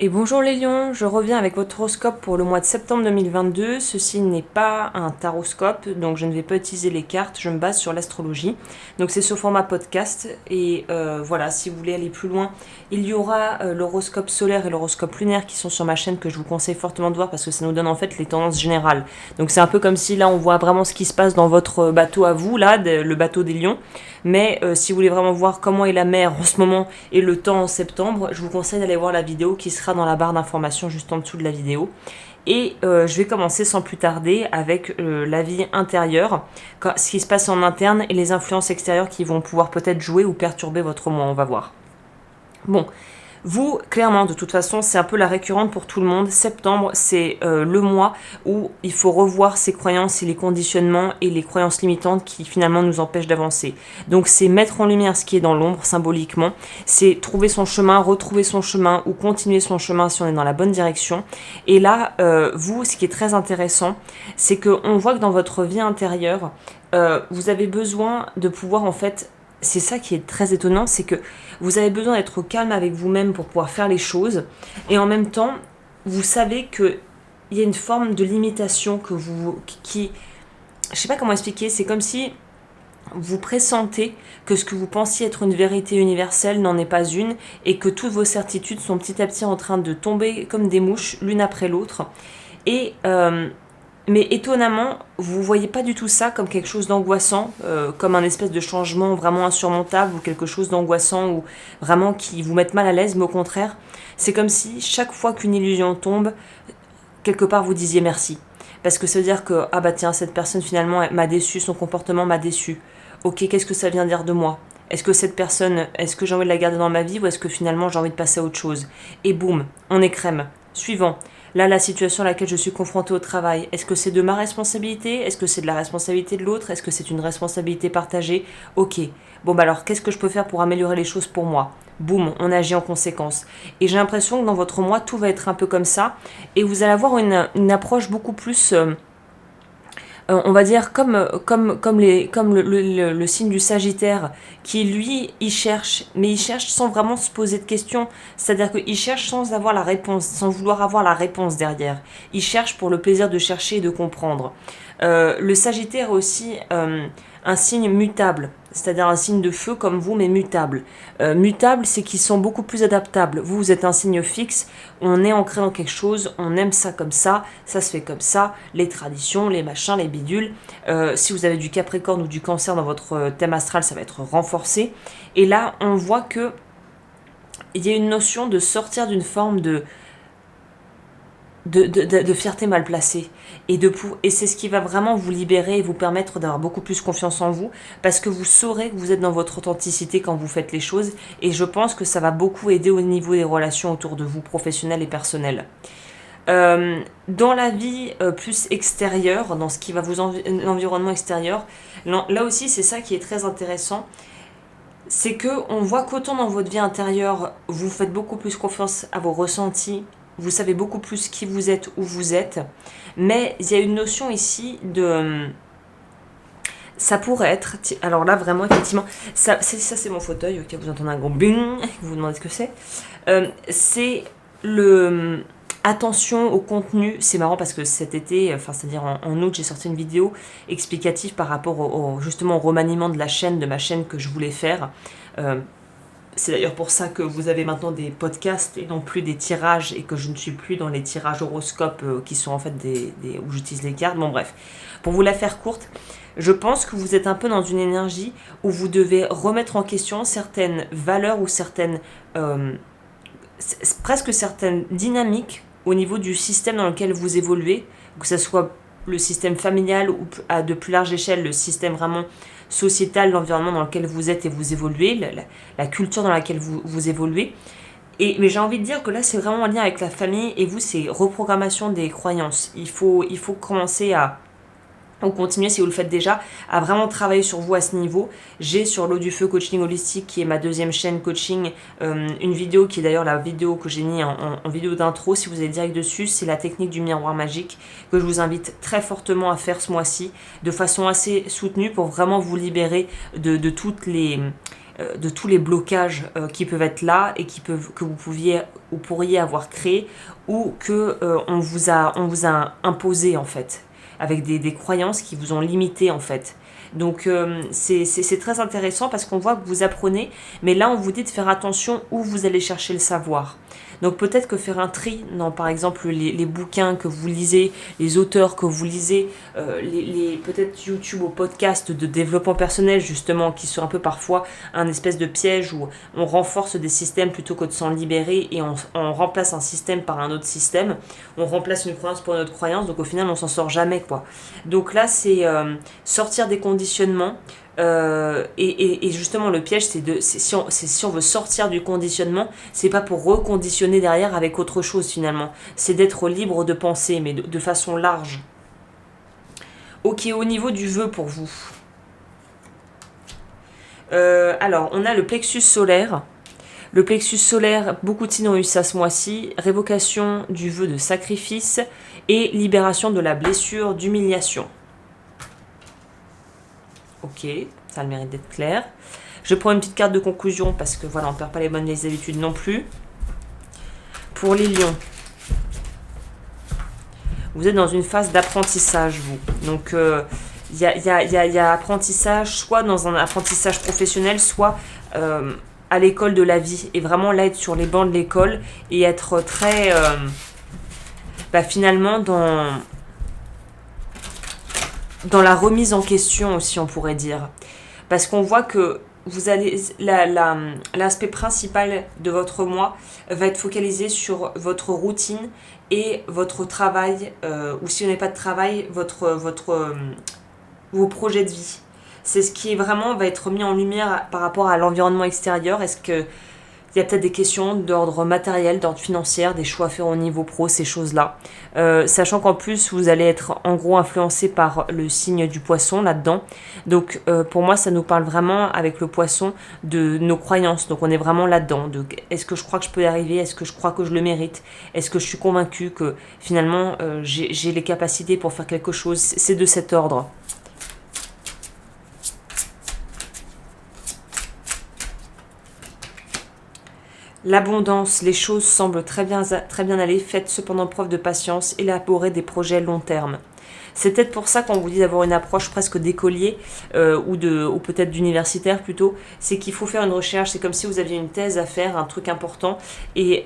Et bonjour les lions, je reviens avec votre horoscope pour le mois de septembre 2022. Ceci n'est pas un taroscope, donc je ne vais pas utiliser les cartes, je me base sur l'astrologie. Donc c'est sous format podcast et voilà, si vous voulez aller plus loin, il y aura l'horoscope solaire et l'horoscope lunaire qui sont sur ma chaîne que je vous conseille fortement de voir parce que ça nous donne en fait les tendances générales. Donc c'est un peu comme si là on voit vraiment ce qui se passe dans votre bateau à vous, là, le bateau des lions. Mais si vous voulez vraiment voir comment est la mer en ce moment et le temps en septembre, je vous conseille d'aller voir la vidéo qui sera dans la barre d'informations juste en dessous de la vidéo. Et je vais commencer sans plus tarder avec la vie intérieure, ce qui se passe en interne et les influences extérieures qui vont pouvoir peut-être jouer ou perturber votre mois, on va voir. Bon, vous, clairement, de toute façon, c'est un peu la récurrente pour tout le monde. Septembre, c'est le mois où il faut revoir ses croyances et les conditionnements et les croyances limitantes qui finalement nous empêchent d'avancer. Donc c'est mettre en lumière ce qui est dans l'ombre symboliquement, c'est trouver son chemin, retrouver son chemin ou continuer son chemin si on est dans la bonne direction. Et là, vous, ce qui est très intéressant, c'est qu'on voit que dans votre vie intérieure, vous avez besoin de pouvoir en fait, c'est ça qui est très étonnant, c'est que vous avez besoin d'être au calme avec vous-même pour pouvoir faire les choses. Et en même temps, vous savez qu'il y a une forme de limitation que qui je sais pas comment expliquer, c'est comme si vous pressentez que ce que vous pensiez être une vérité universelle n'en est pas une et que toutes vos certitudes sont petit à petit en train de tomber comme des mouches l'une après l'autre. Et mais étonnamment, vous voyez pas du tout ça comme quelque chose d'angoissant, comme un espèce de changement vraiment insurmontable ou quelque chose d'angoissant ou vraiment qui vous mette mal à l'aise, mais au contraire, c'est comme si chaque fois qu'une illusion tombe, quelque part vous disiez merci. Parce que ça veut dire que, ah bah tiens, cette personne finalement m'a déçu, son comportement m'a déçu. Ok, qu'est-ce que ça vient dire de moi? Est-ce que cette personne, est-ce que j'ai envie de la garder dans ma vie ou est-ce que finalement j'ai envie de passer à autre chose? Et boum, on est crème. Suivant. Là, la situation à laquelle je suis confrontée au travail, est-ce que c'est de ma responsabilité? Est-ce que c'est de la responsabilité de l'autre? Est-ce que c'est une responsabilité partagée? Ok. Bon, bah alors, qu'est-ce que je peux faire pour améliorer les choses pour moi? Boum, on agit en conséquence. Et j'ai l'impression que dans votre mois, tout va être un peu comme ça. Et vous allez avoir une approche beaucoup plus... on va dire comme le signe du Sagittaire qui lui il cherche, mais il cherche sans vraiment se poser de questions, c'est-à-dire qu'il cherche sans avoir la réponse, sans vouloir avoir la réponse derrière, il cherche pour le plaisir de chercher et de comprendre. Le Sagittaire est aussi un signe mutable, c'est-à-dire un signe de feu comme vous, mais mutable. Mutable, c'est qu'ils sont beaucoup plus adaptables. Vous, vous êtes un signe fixe, on est ancré dans quelque chose, on aime ça se fait comme ça, les traditions, les machins, les bidules. Si vous avez du Capricorne ou du Cancer dans votre thème astral, ça va être renforcé. Et là, on voit que il y a une notion de sortir d'une forme de fierté mal placée. Et c'est ce qui va vraiment vous libérer et vous permettre d'avoir beaucoup plus confiance en vous, parce que vous saurez que vous êtes dans votre authenticité quand vous faites les choses, et je pense que ça va beaucoup aider au niveau des relations autour de vous, professionnelles et personnelles. Dans la vie plus extérieure, dans ce qui va l'environnement extérieur, là aussi c'est ça qui est très intéressant, c'est que on voit qu'autant dans votre vie intérieure, vous faites beaucoup plus confiance à vos ressentis, vous savez beaucoup plus qui vous êtes, où vous êtes, mais il y a une notion ici de... Ça pourrait être... Alors là, vraiment, effectivement, ça c'est mon fauteuil, ok, vous entendez un gros bing, vous vous demandez ce que c'est. C'est le... Attention au contenu, c'est marrant parce que cet été, enfin c'est-à-dire en août, j'ai sorti une vidéo explicative par rapport justement au remaniement de la chaîne, de ma chaîne que je voulais faire. C'est d'ailleurs pour ça que vous avez maintenant des podcasts et non plus des tirages et que je ne suis plus dans les tirages horoscopes qui sont en fait où j'utilise les cartes. Bon bref, pour vous la faire courte, je pense que vous êtes un peu dans une énergie où vous devez remettre en question certaines valeurs ou certaines... presque certaines dynamiques au niveau du système dans lequel vous évoluez, que ce soit le système familial ou à de plus large échelle le système vraiment sociétal, l'environnement dans lequel vous êtes et vous évoluez, la culture dans laquelle vous évoluez. Mais j'ai envie de dire que là c'est vraiment en lien avec la famille et vous c'est reprogrammation des croyances. Il faut commencer à... Donc continuez si vous le faites déjà à vraiment travailler sur vous à ce niveau. J'ai sur l'eau du feu coaching holistique qui est ma deuxième chaîne coaching une vidéo qui est d'ailleurs la vidéo que j'ai mis en vidéo d'intro. Si vous allez direct dessus, c'est la technique du miroir magique que je vous invite très fortement à faire ce mois-ci de façon assez soutenue pour vraiment vous libérer de toutes les de tous les blocages qui peuvent être là et que vous pourriez avoir créé ou que on vous a imposé en fait, avec des croyances qui vous ont limité en fait. Donc c'est très intéressant parce qu'on voit que vous apprenez, mais là on vous dit de faire attention où vous allez chercher le savoir. Donc peut-être que faire un tri dans par exemple les bouquins que vous lisez, les auteurs que vous lisez, peut-être YouTube ou podcast de développement personnel justement, qui sont un peu parfois un espèce de piège où on renforce des systèmes plutôt que de s'en libérer et on remplace un système par un autre système, on remplace une croyance pour une autre croyance, donc au final on s'en sort jamais quoi. Donc là c'est sortir des conditionnements. Et justement le piège c'est si on veut sortir du conditionnement, c'est pas pour reconditionner derrière avec autre chose finalement, c'est d'être libre de penser mais de façon large. Ok, au niveau du vœu pour vous, alors on a le plexus solaire. Le plexus solaire, beaucoup de signes ont eu ça ce mois-ci, révocation du vœu de sacrifice et libération de la blessure d'humiliation. Ok, ça a le mérite d'être clair. Je prends une petite carte de conclusion parce que voilà, on ne perd pas les bonnes vieilles habitudes non plus. Pour les lions, vous êtes dans une phase d'apprentissage, vous. Donc, il y a apprentissage, soit dans un apprentissage professionnel, soit à l'école de la vie. Et vraiment là, être sur les bancs de l'école et être très... finalement, dans la remise en question aussi, on pourrait dire. Parce qu'on voit que vous allez l'aspect principal de votre mois va être focalisé sur votre routine et votre travail, ou si vous n'avez pas de travail, vos projets de vie. C'est ce qui vraiment va être mis en lumière par rapport à l'environnement extérieur. Est-ce que il y a peut-être des questions d'ordre matériel, d'ordre financier, des choix à faire au niveau pro, ces choses-là. Sachant qu'en plus, vous allez être en gros influencé par le signe du poisson là-dedans. Donc pour moi, ça nous parle vraiment avec le poisson de nos croyances. Donc on est vraiment là-dedans. Donc, est-ce que je crois que je peux y arriver? Est-ce que je crois que je le mérite? Est-ce que je suis convaincue que finalement j'ai les capacités pour faire quelque chose? C'est de cet ordre. L'abondance, les choses semblent très bien aller, faites cependant preuve de patience, élaborez des projets long terme. C'est peut-être pour ça qu'on vous dit d'avoir une approche presque d'écolier ou peut-être d'universitaire plutôt. C'est qu'il faut faire une recherche, c'est comme si vous aviez une thèse à faire, un truc important. Et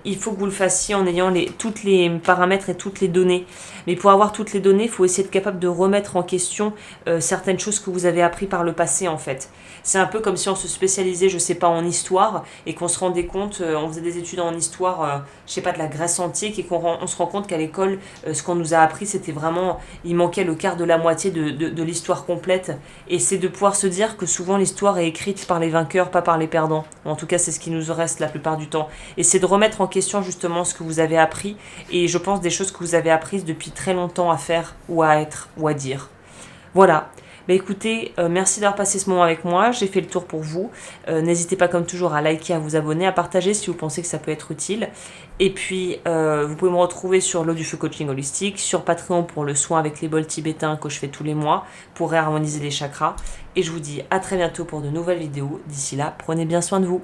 il faut que vous le fassiez en ayant tous les paramètres et toutes les données. Mais pour avoir toutes les données, il faut essayer d'être capable de remettre en question certaines choses que vous avez appris par le passé en fait. C'est un peu comme si on se spécialisait, je sais pas, en histoire et qu'on se rendait compte, on faisait des études en histoire, je sais pas, de la Grèce antique et qu'on se rend compte qu'à l'école, ce qu'on nous a appris, c'était vraiment... Il manquait le quart de la moitié de l'histoire complète. Et c'est de pouvoir se dire que souvent l'histoire est écrite par les vainqueurs, pas par les perdants. En tout cas, c'est ce qui nous reste la plupart du temps. Et c'est de remettre en question justement ce que vous avez appris. Et je pense des choses que vous avez apprises depuis très longtemps à faire ou à être ou à dire. Voilà. Bah écoutez, merci d'avoir passé ce moment avec moi, j'ai fait le tour pour vous. N'hésitez pas comme toujours à liker, à vous abonner, à partager si vous pensez que ça peut être utile. Et puis, vous pouvez me retrouver sur l'eau du feu coaching holistique, sur Patreon pour le soin avec les bols tibétains que je fais tous les mois pour réharmoniser les chakras. Et je vous dis à très bientôt pour de nouvelles vidéos. D'ici là, prenez bien soin de vous.